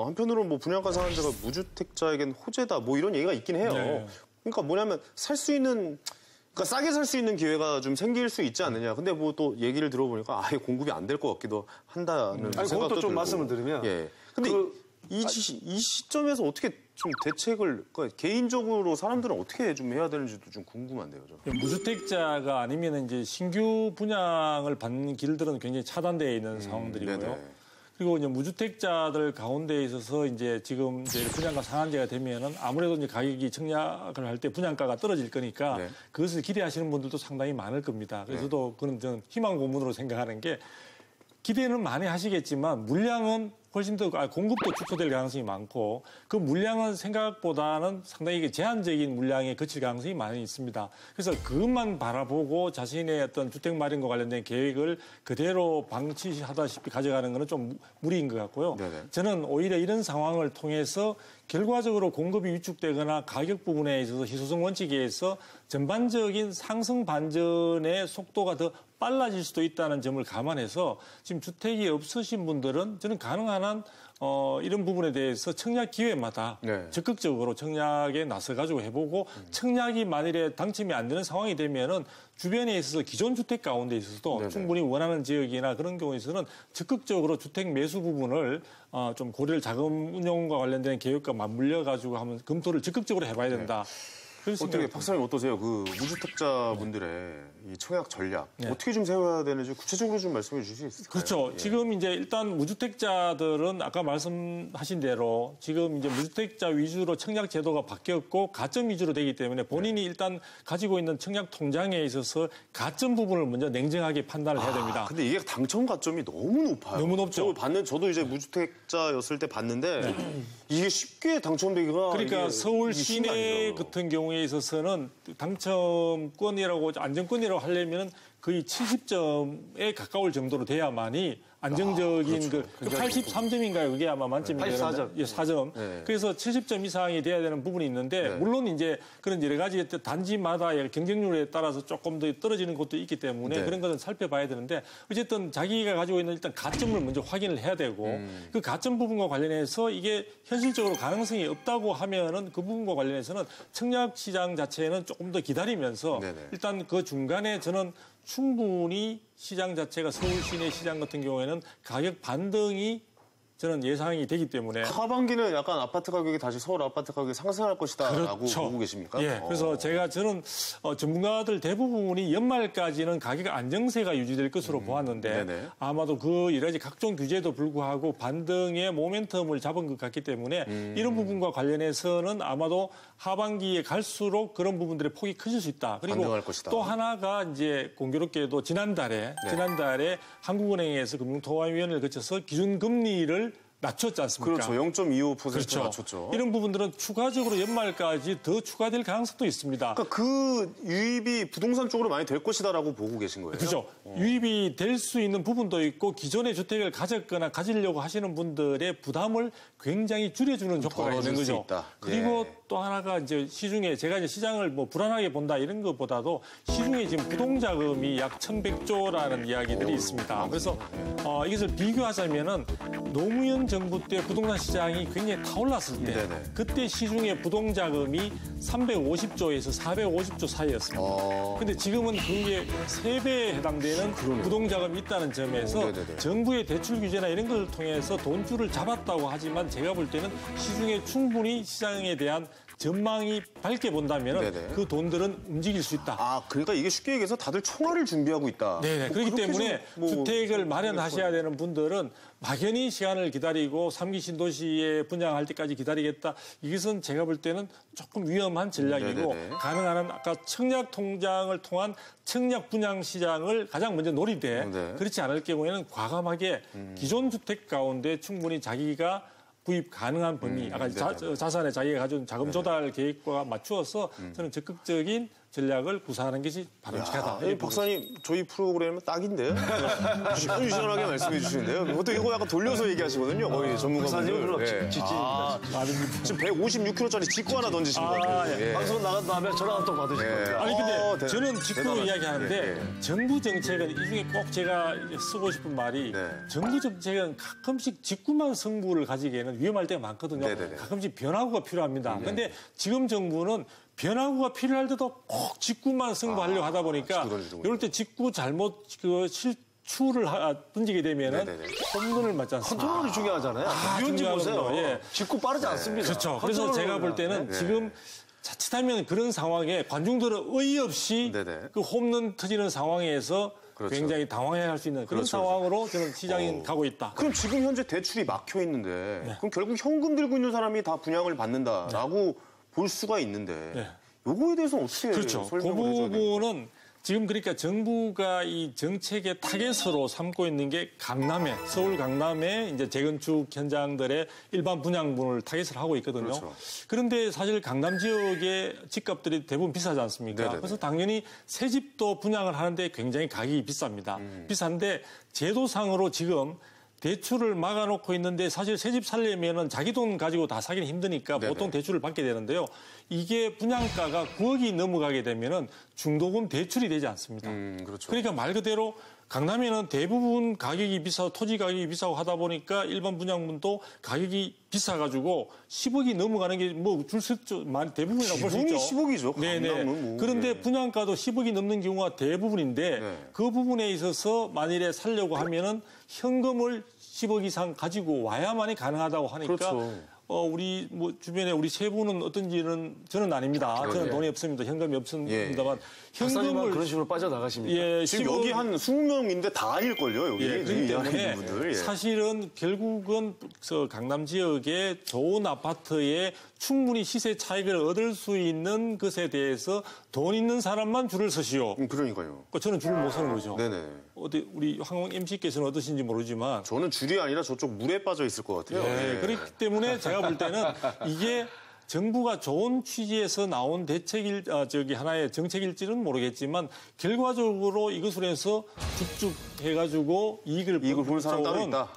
한편으로는 뭐 분양가 상한제가 무주택자에겐 호재다 뭐 이런 얘기가 있긴 해요. 네. 그러니까 뭐냐면 살 수 있는 그러니까 싸게 살 수 있는 기회가 좀 생길 수 있지 않느냐. 근데 뭐 또 얘기를 들어보니까 아예 공급이 안 될 것 같기도 한다는 생각도 그것도 좀 들고. 말씀을 드리면 예. 근데 이 시점에서 어떻게 좀 대책을 그러니까 개인적으로 사람들은 어떻게 좀 해야 되는지도 좀 궁금한데요. 저는. 무주택자가 아니면 이제 신규 분양을 받는 길들은 굉장히 차단되어 있는 상황들이고요. 네네. 그리고 이제 무주택자들 가운데 있어서 이제 지금 이제 분양가 상한제가 되면은 아무래도 이제 가격이 청약을 할 때 분양가가 떨어질 거니까 네. 그것을 기대하시는 분들도 상당히 많을 겁니다. 그래서 저도 그런 저는 희망 고문으로 생각하는 게 기대는 많이 하시겠지만 물량은 훨씬 더 공급도 축소될 가능성이 많고 그 물량은 생각보다는 상당히 제한적인 물량에 그칠 가능성이 많이 있습니다. 그래서 그것만 바라보고 자신의 어떤 주택 마련과 관련된 계획을 그대로 방치하다시피 가져가는 것은 좀 무리인 것 같고요. 네네. 저는 오히려 이런 상황을 통해서 결과적으로 공급이 위축되거나 가격 부분에 있어서 희소성 원칙에 의해서 전반적인 상승 반전의 속도가 더 빨라질 수도 있다는 점을 감안해서 지금 주택이 없으신 분들은 저는 가능한 한 이런 부분에 대해서 청약 기회마다 네. 적극적으로 청약에 나서가지고 해보고 청약이 만일에 당첨이 안 되는 상황이 되면은 주변에 있어서 기존 주택 가운데 있어서도 네네. 충분히 원하는 지역이나 그런 경우에서는 적극적으로 주택 매수 부분을 좀 고려를 자금 운용과 관련된 계획과 맞물려 가지고 하면 검토를 적극적으로 해봐야 된다. 어떻게 박사님 어떠세요? 그 무주택자분들의 이 청약 전략 네. 어떻게 좀 세워야 되는지 구체적으로 좀 말씀해 주실 수 있을까요? 그렇죠. 예. 지금 이제 일단 무주택자들은 아까 말씀하신 대로 지금 이제 무주택자 위주로 청약 제도가 바뀌었고 가점 위주로 되기 때문에 본인이 일단 가지고 있는 청약 통장에 있어서 가점 부분을 먼저 냉정하게 판단을 해야 됩니다. 근데 이게 당첨 가점이 너무 높아요. 너무 높죠. 저도 이제 무주택자였을 때 봤는데 이게 쉽게 당첨되기가 그러니까 서울 이게 시내 아니더라고요. 같은 경우에 있어서는 당첨권이라고 안정권이라고 하려면은 거의 70점에 가까울 정도로 돼야만이 안정적인 그 83점인가요? 그게 아마 만점이 되는 84점. 예, 4점. 네. 그래서 70점 이상이 돼야 되는 부분이 있는데 네. 물론 이제 그런 여러 가지 단지마다 경쟁률에 따라서 조금 더 떨어지는 것도 있기 때문에 네. 그런 것은 살펴봐야 되는데 어쨌든 자기가 가지고 있는 일단 가점을 먼저 확인을 해야 되고 그 가점 부분과 관련해서 이게 현실적으로 가능성이 없다고 하면은 그 부분과 관련해서는 청약 시장 자체는 조금 더 기다리면서 네네. 일단 그 중간에 저는 충분히 시장 자체가 서울 시내 시장 같은 경우에는 가격 반등이 저는 예상이 되기 때문에 하반기는 약간 아파트 가격이 다시 서울 아파트 가격이 상승할 것이다라고 그렇죠. 보고 계십니까? 예, 그래서 저는 전문가들 대부분이 연말까지는 가격 안정세가 유지될 것으로 보았는데 네네. 아마도 그 여러 가지 각종 규제도 불구하고 반등의 모멘텀을 잡은 것 같기 때문에 이런 부분과 관련해서는 아마도 하반기에 갈수록 그런 부분들의 폭이 커질 수 있다. 그리고 반등할 것이다. 또 하나가 이제 공교롭게도 지난달에 한국은행에서 금융통화위원회를 거쳐서 기준금리를 낮췄지 않습니까? 그렇죠. 0.25% 그렇죠. 낮췄죠. 이런 부분들은 추가적으로 연말까지 더 추가될 가능성도 있습니다. 그러니까 그 유입이 부동산 쪽으로 많이 될 것이다라고 보고 계신 거예요. 그렇죠. 유입이 될 수 있는 부분도 있고 기존의 주택을 가졌거나 가지려고 하시는 분들의 부담을 굉장히 줄여주는 효과가 있는 덜어줄 수 거죠. 있다. 그리고 예. 또 하나가 이제 시중에 제가 이제 시장을 뭐 불안하게 본다 이런 것보다도 시중에 지금 부동자금이 약 1,100조라는 이야기들이 있습니다. 그래서 이것을 비교하자면은 노무현 정부 때 부동산 시장이 굉장히 타올랐을 때 네네. 그때 시중의 부동자금이 350조에서 450조 사이였습니다. 근데 지금은 그게 3배에 해당되는 부동자금이 있다는 점에서 네네네. 정부의 대출 규제나 이런 걸 통해서 돈줄을 잡았다고 하지만 제가 볼 때는 시중에 충분히 시장에 대한 전망이 밝게 본다면 네네. 그 돈들은 움직일 수 있다. 아, 그러니까 이게 쉽게 얘기해서 다들 총알을 준비하고 있다. 네, 그렇기 그렇게 때문에 좀 뭐 주택을 마련하셔야 되는 분들은 막연히 시간을 기다리고 3기 신도시에 분양할 때까지 기다리겠다. 이것은 제가 볼 때는 조금 위험한 전략이고 네네네. 가능한 한 아까 청약 통장을 통한 청약 분양 시장을 가장 먼저 노리되 네. 그렇지 않을 경우에는 과감하게 기존 주택 가운데 충분히 자기가 구입 가능한 범위, 아까 자산에 자기가 가져온 자금 조달 계획과 맞추어서 저는 적극적인 전략을 구사하는 것이 바람직하다. 박사님 저희 프로그램은 딱인데 시원시원하게 말씀해 주시는데요. 보통 이거 약간 돌려서 얘기하시거든요. 거의 전문가분들. 박사님 아닙니다. 지금 156kg짜리 직구 하나 던지신 것 같아요. 예. 방송 나간 다음에 전화 한 통 받으실 겁니다. 아니 근데 저는 대단하시- 직구 이야기하는데 정부 정책은 이 중에 꼭 제가 쓰고 싶은 말이 정부 정책은 가끔씩 직구만 승부를 가지기에는 위험할 때가 많거든요. 가끔씩 변화구가 필요합니다. 그런데 지금 정부는 변화구가 필요할 때도 꼭 직구만 승부하려고 하다 보니까 이럴 때 직구 잘못 실추를 던지게 되면은 홈런을 맞지 않습니까? 컨트롤이 중요하잖아요. 유현진 보세요. 중요하거든요. 예. 직구 빠르지 않습니다. 그렇죠. 그래서 제가 볼 때는 지금 자칫하면 그런 상황에 관중들은 어이없이 그 홈런 터지는 상황에서 굉장히 당황해할 수 있는 그런 상황으로 저는 시장이 가고 있다. 그럼 지금 현재 대출이 막혀 있는데 그럼 결국 현금 들고 있는 사람이 다 분양을 받는다라고 볼 수가 있는데 요거에 대해서 어떻게 그렇죠. 그 설명을 해줘야 돼요? 부분은 지금 그러니까 정부가 이 정책의 타겟으로 삼고 있는 게 강남에 서울 강남에 이제 재건축 현장들의 일반 분양분을 타겟을 하고 있거든요. 그런데 사실 강남 지역의 집값들이 대부분 비싸지 않습니까? 그래서 당연히 새 집도 분양을 하는데 굉장히 가격이 비쌉니다. 비싼데 제도상으로 지금 대출을 막아놓고 있는데 사실 새 집 살려면은 자기 돈 가지고 다 사기는 힘드니까 보통 대출을 받게 되는데요. 이게 분양가가 9억이 넘어가게 되면은 중도금 대출이 되지 않습니다. 그러니까 말 그대로 강남에는 대부분 가격이 비싸고 토지 가격이 비싸고 하다 보니까 일반 분양분도 가격이 비싸가지고 10억이 넘어가는 게 뭐 줄 수 있죠. 대부분이라고 볼 수 있죠. 10억이죠. 네네. 뭐. 그런데 분양가도 10억이 넘는 경우가 대부분인데 그 부분에 있어서 만일에 살려고 하면은 현금을 10억 이상 가지고 와야만이 가능하다고 하니까 우리 뭐 주변에 우리 세 분은 어떤지는 저는 아닙니다. 저는 돈이 없습니다. 현금이 없습니다만 박사님은 그런 식으로 빠져나가십니까? 지금 여기 한 20명인데 다 아닐걸요, 여기. 그렇기 때문에 분들. 사실은 결국은 강남 지역의 좋은 아파트에 충분히 시세 차익을 얻을 수 있는 것에 대해서 돈 있는 사람만 줄을 서시오. 그러니까요. 저는 줄을 못 서는 거죠. 네네. 어디 우리 황홍 MC께서는 어떠신지 모르지만 저는 줄이 아니라 저쪽 물에 빠져 있을 것 같아요. 그렇기 때문에 제가 볼 때는 이게 정부가 좋은 취지에서 나온 하나의 정책일지는 모르겠지만 결과적으로 이것으로 해서 쭉쭉 해가지고 이익을 볼 사람 따로 있다.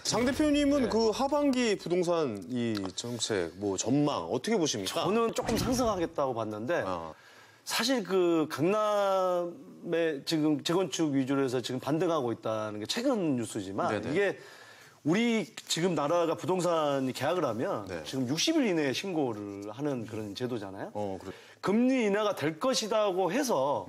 장 대표님은 그 하반기 부동산 이 정책 뭐 전망 어떻게 보십니까? 저는 조금 상승하겠다고 봤는데 사실 그 강남에 지금 재건축 위주로 해서 지금 반등하고 있다는 게 최근 뉴스지만 이게 우리 지금 나라가 부동산이 계약을 하면 지금 60일 이내에 신고를 하는 그런 제도잖아요. 금리 인하가 될 것이라고 해서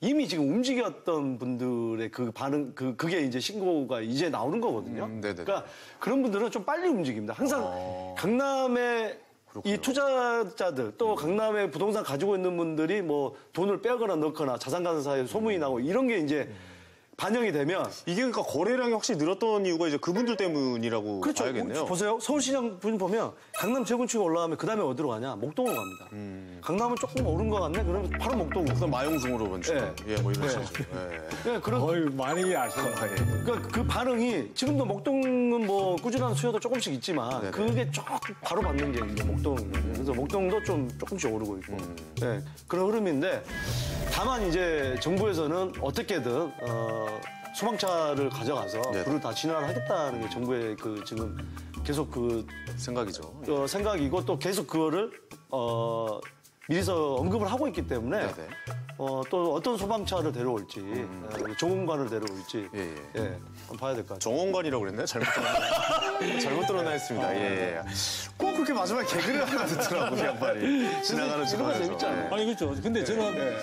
이미 지금 움직였던 분들의 그 반응, 그게 이제 신고가 이제 나오는 거거든요. 그러니까 그런 분들은 좀 빨리 움직입니다. 항상 강남에 이 투자자들 또 강남에 부동산 가지고 있는 분들이 뭐 돈을 빼거나 넣거나 자산가들 사이에 소문이 나고 이런 게 이제 반영이 되면 이게 그러니까 거래량이 확실히 늘었던 이유가 이제 그분들 때문이라고 그렇죠. 봐야겠네요. 보세요. 서울시장 분 보면 강남 재건축이 올라가면 그 다음에 어디로 가냐? 목동으로 갑니다. 강남은 조금 오른 것 같네? 그러면 바로 목동. 그럼 마용중으로 먼저. 뭐 이런 식으로. 그런 많이 아시네. 그러니까 그 반응이 지금도 목동은 뭐 꾸준한 수요도 조금씩 있지만 그게 쭉 바로 받는 게 이제 목동이거든요. 그래서 목동도 좀 조금씩 오르고 있고 그런 흐름인데 다만 이제 정부에서는 어떻게든 소방차를 가져가서 불을 다 진화를 하겠다는 게 정부의 그 지금 계속 그 생각이죠. 생각이고 또 계속 그거를 미리서 언급을 하고 있기 때문에 또 어떤 소방차를 데려올지 정원관을 데려올지 한번 봐야 될 것 같아요. 정원관이라고 그랬나요? 잘못 들었나 했습니다. 꼭 그렇게 마지막에 개그를 하나 듣더라고, 이 양반이. 지나가는 중간에서. 재밌잖아요. 아니 그렇죠. 근데 저는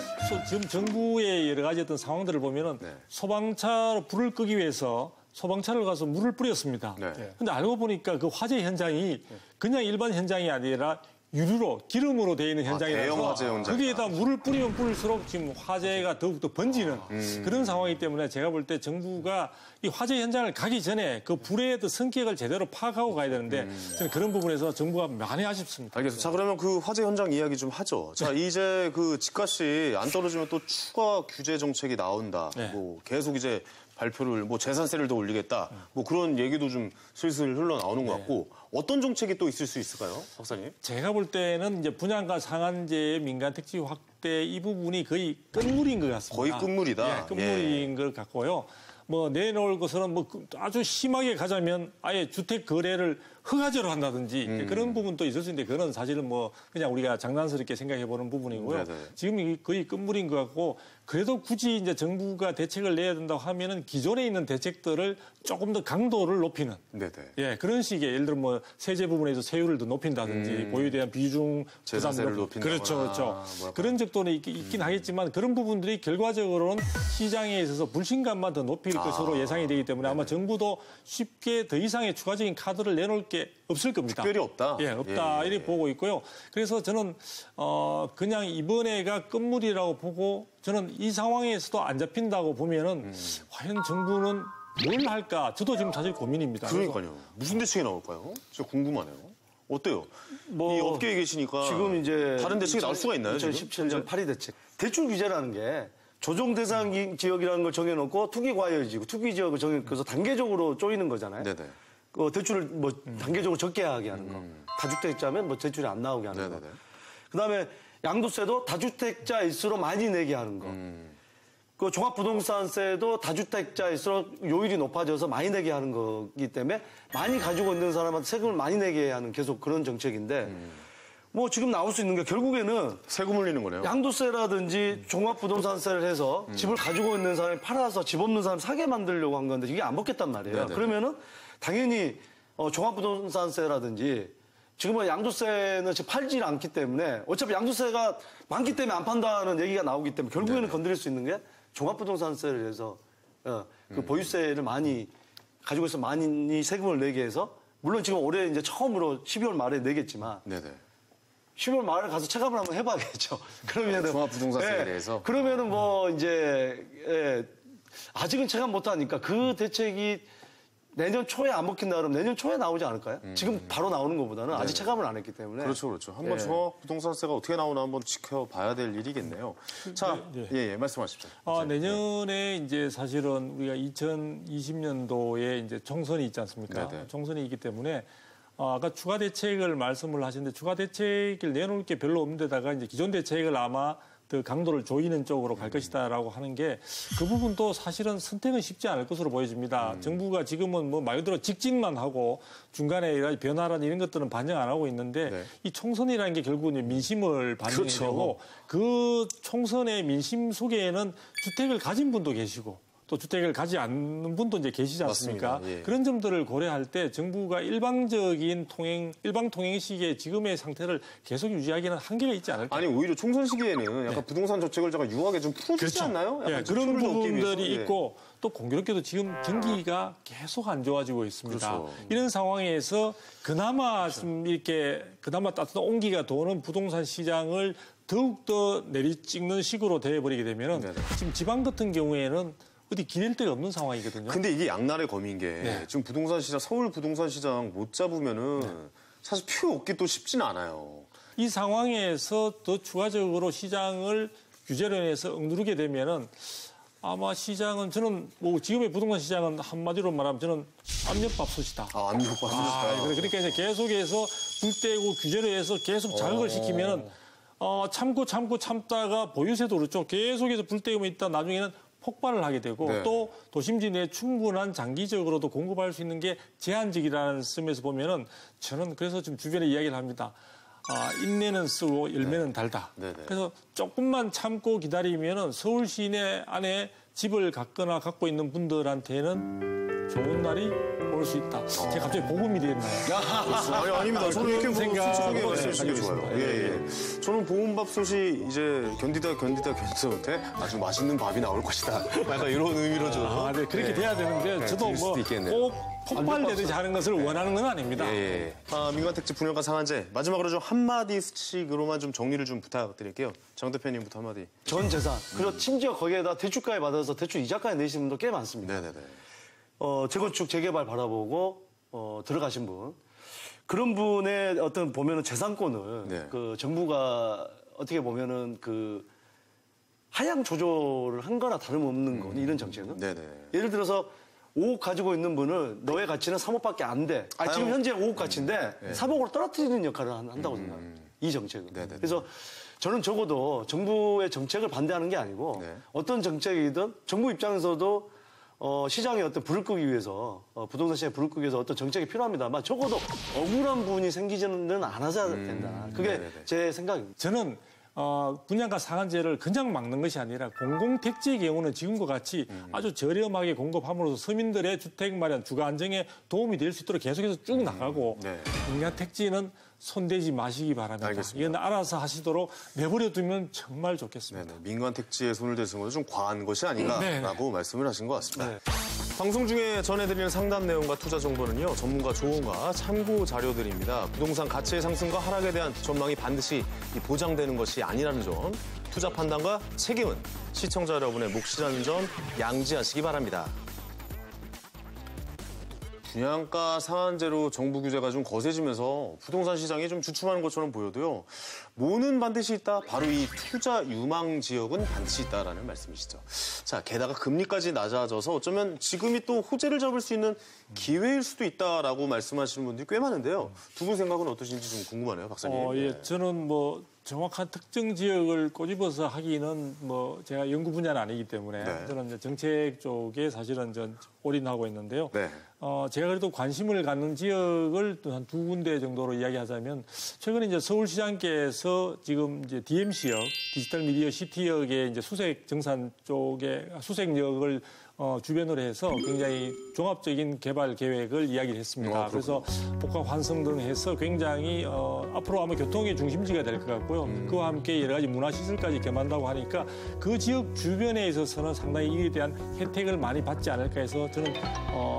지금 정부의 여러 가지 어떤 상황들을 보면은 소방차로 불을 끄기 위해서 소방차를 가서 물을 뿌렸습니다. 근데 알고 보니까 그 화재 현장이 그냥 일반 현장이 아니라 유류로 기름으로 되어 있는 현장이라서 대형 화재 현장. 거기에다 물을 뿌리면 뿌릴수록 지금 화재가 더욱더 번지는 그런 상황이기 때문에 제가 볼 때 정부가 이 화재 현장을 가기 전에 그 불의 성격을 제대로 파악하고 가야 되는데 저는 그런 부분에서 정부가 많이 아쉽습니다. 알겠습니다. 자, 그러면 그 화재 현장 이야기 좀 하죠. 자, 이제 그 집값이 안 떨어지면 또 추가 규제 정책이 나온다. 뭐 계속 이제 발표를 뭐 재산세를 더 올리겠다. 뭐 그런 얘기도 좀 슬슬 흘러나오는 것 같고 어떤 정책이 또 있을 수 있을까요, 박사님? 제가 볼 때는 이제 분양가 상한제의 민간 택지 때 이 부분이 거의 끝물인 것 같습니다. 거의 끝물이다. 예, 끝물인 것 같고요. 뭐 내놓을 것은 뭐 아주 심하게 가자면 아예 주택 거래를 허가제로 한다든지 그런 부분도 있을 수 있는데 그건 사실은 뭐 그냥 우리가 장난스럽게 생각해 보는 부분이고요. 네네. 지금 이 거의 끝물인 것 같고 그래도 굳이 이제 정부가 대책을 내야 된다고 하면은 기존에 있는 대책들을 조금 더 강도를 높이는 네네. 예, 그런 식의 예를 들어 뭐 세제 부분에서 세율을 더 높인다든지 보유에 대한 비중 재산세를 높인다거나 그렇죠, 그렇죠. 뭐랄까. 그런 적도는 있긴 하겠지만 그런 부분들이 결과적으로는 시장에 있어서 불신감만 더 높일 것으로 예상이 되기 때문에 아마 정부도 쉽게 더 이상의 추가적인 카드를 내놓을 게 없을 겁니다. 특별히 없다. 예, 없다 이렇게 보고 있고요. 그래서 저는 그냥 이번에가 끝물이라고 보고 저는 이 상황에서도 안 잡힌다고 보면은 과연 정부는 뭘 할까? 저도 지금 사실 고민입니다. 그러니까요. 무슨 대책이 나올까요? 진짜 궁금하네요. 어때요? 이 업계에 계시니까 지금 이제 다른 대책이 나올 수가 있나요? 2017년 파리 대책. 대출 규제라는 게 조정 대상 지역이라는 걸 정해놓고 투기 과열지구, 투기 지역을 정해서 단계적으로 쪼이는 거잖아요. 네네. 그 대출을 뭐 단계적으로 적게 하게 하는 거. 다주택자면 뭐 대출이 안 나오게 하는 네네네. 거. 그다음에 양도세도 다주택자일수록 많이 내게 하는 거. 그 종합부동산세도 다주택자일수록 요율이 높아져서 많이 내게 하는 거기 때문에 많이 가지고 있는 사람한테 세금을 많이 내게 하는 계속 그런 정책인데 뭐 지금 나올 수 있는 게 결국에는 세금 올리는 거네요. 양도세라든지 종합부동산세를 해서 집을 가지고 있는 사람이 팔아서 집 없는 사람 사게 만들려고 한 건데 이게 안 먹겠단 말이에요. 네네네. 그러면은 당연히 종합부동산세라든지 지금은 양도세는 지금 팔지 않기 때문에 어차피 양도세가 많기 때문에 안 판다는 얘기가 나오기 때문에 결국에는 건드릴 수 있는 게 종합부동산세를 해서 그 보유세를 많이 가지고 있어 많이 세금을 내게 해서 물론 지금 올해 이제 처음으로 12월 말에 내겠지만 네네. 12월 말에 가서 체감을 한번 해봐야겠죠. 그러면은 종합부동산세에 대해서 그러면은 뭐 이제 아직은 체감 못하니까 그 대책이 내년 초에 안 먹힌다 그러면 내년 초에 나오지 않을까요? 지금 바로 나오는 것보다는 아직 체감을 안 했기 때문에. 그렇죠, 그렇죠. 한번 종합부동산세가 어떻게 나오나 한번 지켜봐야 될 일이겠네요. 자, 예, 말씀하십시오. 내년에 이제 사실은 우리가 2020년도에 이제 총선이 있지 않습니까? 네네. 총선이 있기 때문에 아까 추가 대책을 말씀을 하시는데 추가 대책을 내놓을 게 별로 없는 데다가 이제 기존 대책을 아마 더 강도를 조이는 쪽으로 갈 것이다라고 하는 게 그 부분도 사실은 선택은 쉽지 않을 것으로 보여집니다. 정부가 지금은 뭐 말 그대로 직진만 하고 중간에 변화란 이런 것들은 반영 안 하고 있는데 네. 이 총선이라는 게 결국은 민심을 반영해야 그렇죠. 되고 그 총선의 민심 속에는 주택을 가진 분도 계시고 또 주택을 가지 않는 분도 이제 계시지 않습니까? 맞습니다. 예. 그런 점들을 고려할 때 정부가 일방 통행식의 지금의 상태를 계속 유지하기는 한계가 있지 않을까? 아니 오히려 총선 시기에는 약간 부동산 정책을 제가 유하게 좀 풀어주지 않나요? 약간 예, 그런 표를 좀 얻기 위해서. 부분들이 있고 또 공교롭게도 지금 경기가 계속 안 좋아지고 있습니다. 그렇죠. 이런 상황에서 그나마 좀 이렇게 그나마 따뜻한 온기가 도는 부동산 시장을 더욱더 내리찍는 식으로 돼버리게 되면은 네네. 지금 지방 같은 경우에는 어디 기댈 데가 없는 상황이거든요. 근데 이게 양날의 검인 게 지금 부동산 시장, 서울 부동산 시장 못 잡으면은 사실 표 얻기 또 쉽지는 않아요. 이 상황에서 더 추가적으로 시장을 규제로 인해서 억누르게 되면은 아마 시장은 저는 뭐 지금의 부동산 시장은 한마디로 말하면 저는 압력밥솥이다. 압력밥솥이다. 그러니까 이제 계속해서 불 떼고 규제로 해서 계속 자극을 시키면은 참다가 보유세도 그렇죠. 계속해서 불 떼고 있다 나중에는 폭발을 하게 되고 네. 또 도심지 내에 충분한 장기적으로도 공급할 수 있는 게 제한적이라는 점에서 보면은 저는 그래서 지금 주변에 이야기를 합니다. 인내는 쓰고 열매는 달다. 네네. 그래서 조금만 참고 기다리면은 서울 시내 안에 집을 갖거나 갖고 있는 분들한테는 좋은 날이 올 수 있다. 제가 갑자기 복음이 됐나요? 아닙니다. 저는 이렇게 솔직하게 생각을 말씀하시는 게 가지고 좋아요. 있습니다. 예. 저는 보험밥솥이 이제 견디다 못해 아주 맛있는 밥이 나올 것이다. 약간 이런 의미로 좀. 네, 그렇게 돼야 되는데 저도 들을 수도 있겠네요. 뭐 꼭 폭발되듯이 하는 것을 원하는 건 아닙니다. 예. 민간 택지 분양가 상한제 마지막으로 좀 한마디씩으로만 좀 정리를 좀 부탁드릴게요. 장 대표님부터 한마디. 전 재산 그리고 심지어 거기에다 대출까지 받아서 대출 이자까지 내시는 분도 꽤 많습니다. 네네네. 재건축 재개발 바라보고 들어가신 분 그런 분의 어떤 보면은 재산권을 그 정부가 어떻게 보면은 그 하향 조절을 한 거나 다름없는 건 이런 정책은 네네. 예를 들어서 5억 가지고 있는 분은 너의 가치는 3억밖에 안 돼. 지금 현재 5억 가치인데 3억으로 떨어뜨리는 역할을 한다고 생각합니다. 이 정책은. 네네네. 그래서 저는 적어도 정부의 정책을 반대하는 게 아니고 네. 어떤 정책이든 정부 입장에서도 시장에 어떤 불을 끄기 위해서 부동산 시장에 불을 끄기 위해서 어떤 정책이 필요합니다만 적어도 억울한 부분이 생기지는 않아야 된다. 그게 네네네. 제 생각입니다. 저는 분양가 상한제를 그냥 막는 것이 아니라 공공택지의 경우는 지금과 같이 아주 저렴하게 공급함으로써 서민들의 주택 마련, 주거 안정에 도움이 될 수 있도록 계속해서 쭉 나가고 네. 분양택지는 손대지 마시기 바랍니다. 알겠습니다. 이건 알아서 하시도록 내버려 두면 정말 좋겠습니다. 네네. 민간 택지에 손을 대는 것은 좀 과한 것이 아닌가라고 말씀을 하신 것 같습니다. 네. 방송 중에 전해드리는 상담 내용과 투자 정보는요, 전문가 조언과 참고 자료들입니다. 부동산 가치의 상승과 하락에 대한 전망이 반드시 보장되는 것이 아니라는 점, 투자 판단과 책임은 시청자 여러분의 몫이라는 점 양지하시기 바랍니다. 분양가 상한제로 정부 규제가 좀 거세지면서 부동산 시장이 좀 주춤하는 것처럼 보여도요. 뭐는 반드시 있다. 바로 이 투자 유망 지역은 반드시 있다라는 말씀이시죠. 자, 게다가 금리까지 낮아져서 어쩌면 지금이 또 호재를 잡을 수 있는 기회일 수도 있다라고 말씀하시는 분들이 꽤 많은데요. 두 분 생각은 어떠신지 좀 궁금하네요, 박사님. 예, 저는 뭐 정확한 특정 지역을 꼬집어서 하기는 뭐 제가 연구 분야는 아니기 때문에 네. 저는 이제 정책 쪽에 사실은 전 올인하고 있는데요. 네. 제가 그래도 관심을 갖는 지역을 한 두 군데 정도로 이야기하자면 최근에 이제 서울시장께서 지금 이제 DMC역, 디지털 미디어 시티역의 이제 수색 정산 쪽에 수색역을 주변으로 해서 굉장히 종합적인 개발 계획을 이야기를 했습니다. 그래서 복합 환승 등 해서 굉장히 앞으로 아마 교통의 중심지가 될 것 같고요. 그와 함께 여러 가지 문화시설까지 겸한다고 하니까 그 지역 주변에 있어서는 상당히 이에 대한 혜택을 많이 받지 않을까 해서 저는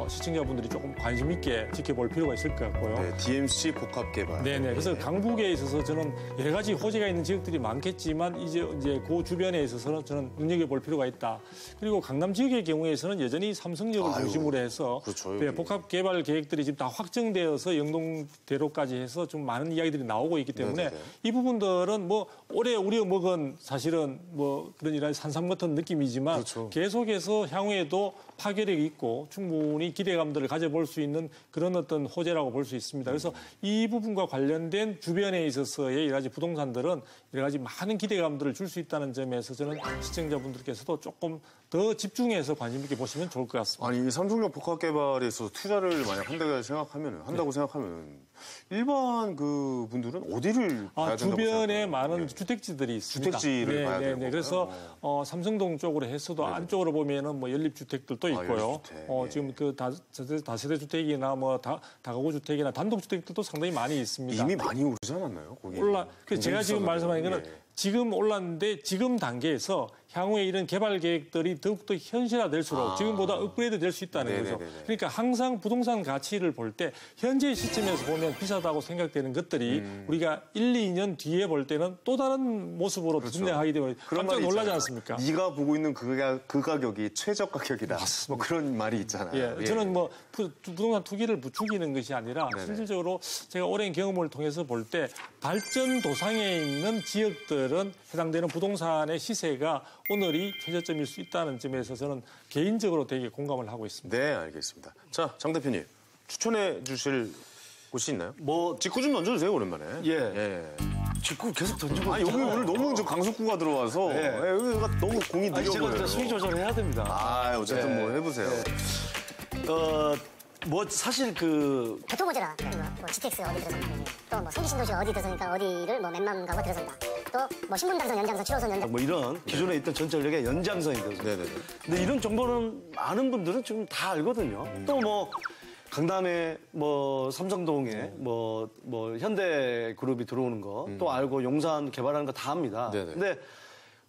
시청자분들이 조금 관심 있게 지켜볼 필요가 있을 것 같고요. 네, DMC 복합 개발. 네네. 그래서 강북에 있어서 저는 여러 가지 호재가 있는 지역들이 많겠지만 이제 그 주변에 있어서는 저는 눈여겨볼 필요가 있다. 그리고 강남 지역의 경우에서는 여전히 삼성역을 중심으로 해서 그렇죠, 네, 여기. 복합 개발 계획들이 지금 다 확정되어서 영동대로까지 해서 좀 많은 이야기들이 나오고 있기 때문에 네네네. 이 부분들은 뭐 올해 우려먹은 사실은 뭐 그런 이런 산삼 같은 느낌이지만 그렇죠. 계속해서 향후에도 파괴력이 있고 충분히 기대감들을 가져볼 수 있는 그런 어떤 호재라고 볼 수 있습니다. 그래서 이 부분과 관련된 주변에 있어서의 여러 가지 부동산들은 여러 가지 많은 기대감들을 줄 수 있다는 점에서 저는 시청자분들께서도 조금 더 집중해서 관심 있게 보시면 좋을 것 같습니다. 아니, 이 삼성역 복합 개발에 있어서 투자를 만약 한다고 생각하면 일반 그 분들은 어디를 봐야 된다고 주변에 생각해요? 많은 네. 주택지들이 있습니다. 주택지를 봐야 되는 거고요. 그래서 삼성동 쪽으로 해서도 안쪽으로 보면은 뭐 연립주택들도 있고요. 연립주택. 지금 그 다세대 주택이나 뭐 다가구 주택이나 단독 주택들도 상당히 많이 있습니다. 이미 많이 오르지 않았나요? 거기 제가 지금 말씀하는 거는 예. 지금 올랐는데 지금 단계에서 향후에 이런 개발 계획들이 더욱더 현실화될수록 지금보다 업그레이드 될 수 있다는 거죠. 네네네네. 그러니까 항상 부동산 가치를 볼 때 현재 시점에서 보면 비싸다고 생각되는 것들이 우리가 1, 2년 뒤에 볼 때는 또 다른 모습으로 등장하기 때문에 그런 깜짝 말이 놀라지 있잖아요. 않습니까? 네가 보고 있는 그 가격이 최저 가격이다. 뭐 그런 말이 있잖아요. 예, 저는 뭐 부동산 투기를 부추기는 것이 아니라 실질적으로 제가 오랜 경험을 통해서 볼 때 발전 도상에 있는 지역들은 해당되는 부동산의 시세가 오늘이 최저점일 수 있다는 점에서 저는 개인적으로 되게 공감을 하고 있습니다. 네, 알겠습니다. 자, 장 대표님 추천해 주실 곳이 있나요? 뭐 직구 좀 던져주세요, 오랜만에. 예. 직구 계속 던지고 여기 있잖아요. 오늘 너무 저 강속구가 들어와서 여기가 너무 공이 느려 제가 보여요. 수위 조절해야 됩니다. 어쨌든 뭐 해보세요. 뭐 사실 그 교통문제라 뭐 GTX 어디 들어선다 또 뭐 성기신도시 어디 들어서니까 어디를 뭐 몇만 가고 들어선다 또 뭐 신분당선 연장선 7호선 연장 뭐 이런 기존에 있던 전철역의 연장선이거든요. 네네네. 근데 이런 정보는 많은 분들은 지금 다 알거든요. 또 뭐 강남에 뭐 삼성동에 뭐 현대그룹이 들어오는 거 또 알고 용산 개발하는 거 다 압니다. 네네. 근데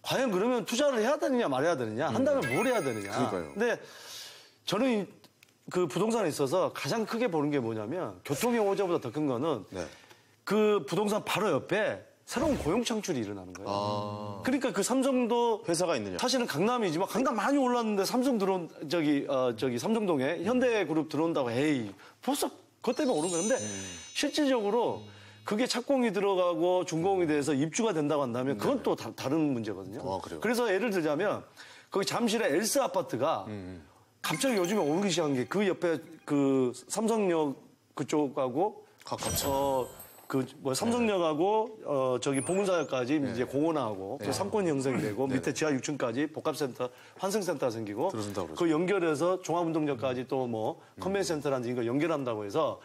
과연 그러면 투자를 해야 되느냐 말아야 되느냐 한다면 뭘 해야 되느냐. 그러니까요. 근데 저는 그 부동산에 있어서 가장 크게 보는 게 뭐냐면 교통형 호재보다 더 큰 거는 네. 그 부동산 바로 옆에 새로운 고용 창출이 일어나는 거예요. 그러니까 그 삼성도 회사가 있느냐. 사실은 강남이지만 강남 많이 올랐는데 삼성 저기 삼성동에 현대그룹 들어온다고 에이 벌써 그것 때문에 오른 거예요. 근데 실질적으로 그게 착공이 들어가고 준공이 돼서 입주가 된다고 한다면 그건 또 다른 문제거든요. 그래요? 그래서 예를 들자면 거기 잠실에 엘스 아파트가 갑자기 요즘에 오르기 시작한 게 그 옆에 그 삼성역 그쪽하고 가깝죠. 그 뭐 삼성역하고 저기 봉은사역까지 이제 공원하고 그 상권이 형성이 되고 밑에 지하 6층까지 복합센터, 환승센터가 생기고 그 연결해서 종합운동장까지 또 뭐 컨벤션센터라든지 이거 연결한다고 해서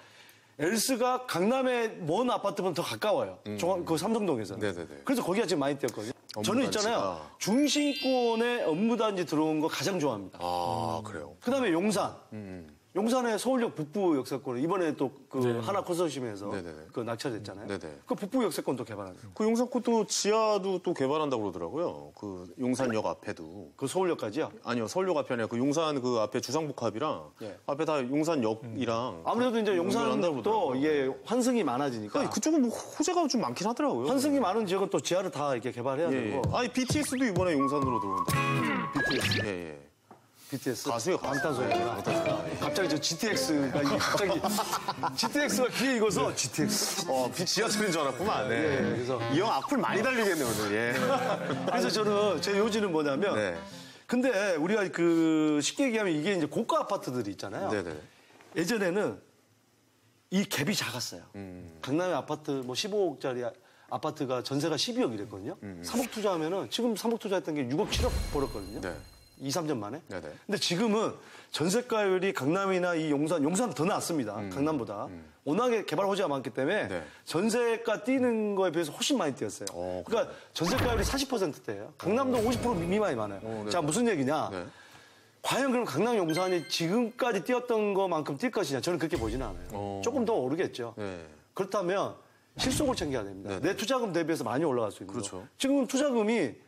엘스가 강남의 먼 아파트보다 더 가까워요. 그 삼성동에서는. 네네네. 그래서 거기가 지금 많이 뛰었거든요. 저는 있잖아요. 중심권에 업무단지 들어온 거 가장 좋아합니다. 아, 그래요. 그다음에 용산. 용산의 서울역 북부 역세권 이번에 또 그 하나 컨소시엄에서 그 낙찰됐잖아요. 그 북부 역세권도 개발하는. 그 용산권도 지하도 또 개발한다고 그러더라고요. 그 용산역 앞에도. 그 서울역까지요? 아니요, 서울역 앞이 아니라 그 용산 그 앞에 주상복합이랑 앞에 다 용산역이랑. 아무래도 이제 용산도 이게 환승이 많아지니까. 그쪽은 뭐 호재가 좀 많긴 하더라고요. 환승이 많은 지역은 또 지하를 다 이렇게 개발해야 되고. 아니 BTS도 이번에 용산으로 들어온다. BTS. 예. BTS. 가수요, 가수. 방탄소년단. 갑자기 저 GTX가 갑자기 GTX가 귀에 익어서 GTX. 지하철인 줄 알았구만. 네. 예, 그래서 이 형 악플 많이 달리겠네 오늘. 예. 그래서 저는 제 요지는 뭐냐면 근데 우리가 그 쉽게 얘기하면 이게 이제 고가 아파트들이 있잖아요. 예전에는 이 갭이 작았어요. 강남의 아파트 뭐 15억짜리 아파트가 전세가 12억 이랬거든요. 3억 투자하면은 지금 3억 투자했던 게 6억 7억 벌었거든요. 2, 3년 만에. 근데 지금은 전세가율이 강남이나 이 용산은 더 낮습니다. 강남보다. 워낙에 개발 호재가 많기 때문에 전세가 뛰는 거에 비해서 훨씬 많이 뛰었어요. 그러니까 전세가율이 40%대예요. 강남도 50% 미만이 많아요. 자, 무슨 얘기냐. 과연 그럼 강남 용산이 지금까지 뛰었던 것만큼 뛸 것이냐. 저는 그렇게 보지는 않아요. 조금 더 오르겠죠. 그렇다면 실속을 챙겨야 됩니다. 내 투자금 대비해서 많이 올라갈 수 있는 거. 지금 투자금이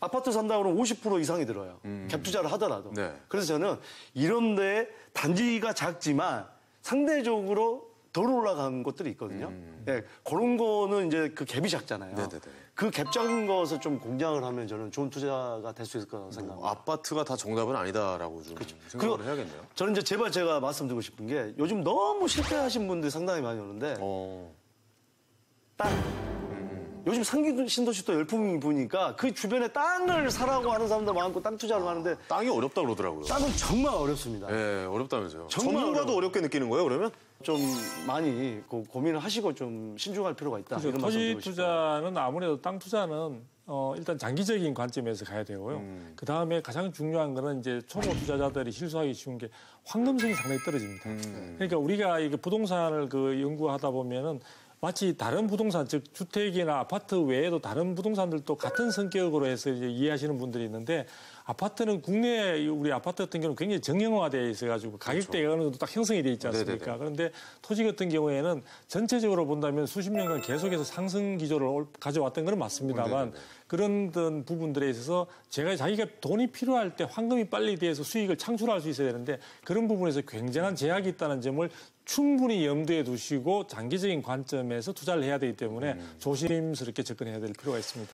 아파트 산다 그러면 50% 이상이 들어요. 갭 투자를 하더라도. 그래서 저는 이런 데 단지가 작지만 상대적으로 덜 올라간 것들이 있거든요. 그런 거는 이제 그 갭이 작잖아요. 그 갭 작은 것을 좀 공략을 하면 저는 좋은 투자가 될 수 있을 거라고 생각합니다. 아파트가 다 정답은 아니다라고 좀 생각을 해야겠네요. 저는 이제 제발 제가 말씀드리고 싶은 게 요즘 너무 실패하신 분들이 상당히 많이 오는데 땅. 요즘 상기 신도시 또 열풍이 부니까 그 주변에 땅을 사라고 하는 사람들 많고 땅 투자를 하는데 땅이 어렵다 그러더라고요. 땅은 정말 어렵습니다. 네, 어렵다면서요. 정말 전문가도 어렵게 느끼는 거예요, 그러면? 좀 많이 고민을 하시고 좀 신중할 필요가 있다. 이런 말씀 토지 드리고 싶어요. 투자는 아무래도 땅 투자는 일단 장기적인 관점에서 가야 되고요. 그 다음에 가장 중요한 거는 이제 초보 투자자들이 실수하기 쉬운 게 황금성이 상당히 떨어집니다. 그러니까 우리가 이게 부동산을 그 연구하다 보면은 마치 다른 부동산, 즉 주택이나 아파트 외에도 다른 부동산들도 같은 성격으로 해서 이제 이해하시는 분들이 있는데 아파트는 국내 우리 아파트 같은 경우는 굉장히 정형화되어 있어가지고 가격대가 어느 정도 딱 형성이 돼 있지 않습니까? 그런데 토지 같은 경우에는 전체적으로 본다면 수십 년간 계속해서 상승 기조를 가져왔던 건 맞습니다만 그런 부분들에 있어서 자기가 돈이 필요할 때 황금이 빨리 돼서 수익을 창출할 수 있어야 되는데 그런 부분에서 굉장한 제약이 있다는 점을 충분히 염두에 두시고 장기적인 관점에서 투자를 해야 되기 때문에 조심스럽게 접근해야 될 필요가 있습니다.